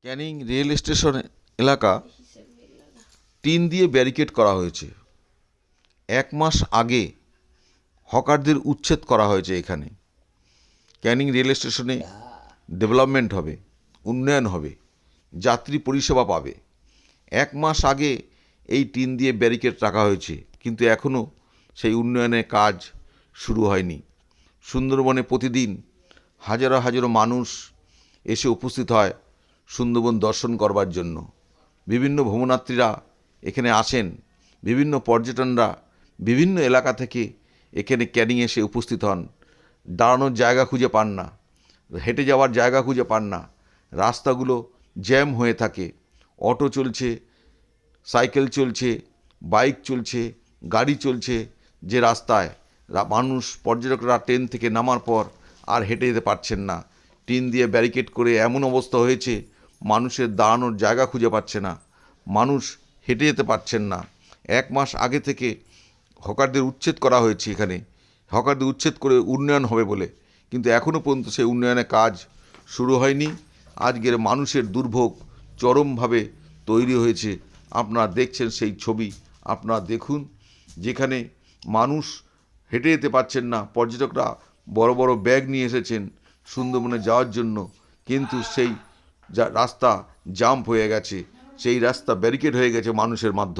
Canning rail station এলাকা tin দিয়ে barricade করা হয়েছে। 1 মাস আগে হকারদের উচ্ছেদ করা হয়েছে। এখানে ক্যানিং রেল স্টেশনে ডেভেলপমেন্ট হবে, উন্নয়ন হবে, যাত্রী পরিষেবা পাবে। 1 মাস আগে এই টিন দিয়ে ব্যারিকেড রাখা হয়েছে, কিন্তু এখনও সেই উন্নয়নের কাজ শুরু হয়নি। সুন্দরবনে প্রতিদিন হাজারো হাজারো মানুষ এসে উপস্থিত হয় সুন্দরবন দর্শন করবার জন্য। বিভিন্ন ভ্রমণার্থীরা এখানে আসেন, বিভিন্ন পর্যটনরা বিভিন্ন এলাকা থেকে এখানে ক্যানিং এসে উপস্থিত হন। দাঁড়ানোর জায়গা খুঁজে পান না, হেঁটে যাওয়ার জায়গা খুঁজে পান না, রাস্তাগুলো জ্যাম হয়ে থাকে। অটো চলছে, সাইকেল চলছে, বাইক চলছে, গাড়ি চলছে, যে রাস্তায় মানুষ পর্যটকরা ট্রেন থেকে নামার পর আর হেঁটে যেতে পারছেন না। টিন দিয়ে ব্যারিকেড করে এমন অবস্থা হয়েছে, মানুষের দাঁড়ানোর জায়গা খুঁজে পাচ্ছে না, মানুষ হেঁটে যেতে পারছেন না। 1 মাস আগে থেকে হকারদের উচ্ছেদ করা হয়েছে এখানে, হকারদের উচ্ছেদ করে উন্নয়ন হবে বলে, কিন্তু এখনও পর্যন্ত সেই উন্নয়নের কাজ শুরু হয়নি। আজকের মানুষের দুর্ভোগ চরমভাবে তৈরি হয়েছে। আপনারা দেখছেন সেই ছবি, আপনারা দেখুন, যেখানে মানুষ হেঁটে যেতে পারছেন না। পর্যটকরা বড় বড় ব্যাগ নিয়ে এসেছেন সুন্দরবনে যাওয়ার জন্য, কিন্তু সেই রাস্তা জাম্প হয়ে গেছে, সেই রাস্তা ব্যারিকেড হয়ে গেছে মানুষের মাধ্যমে।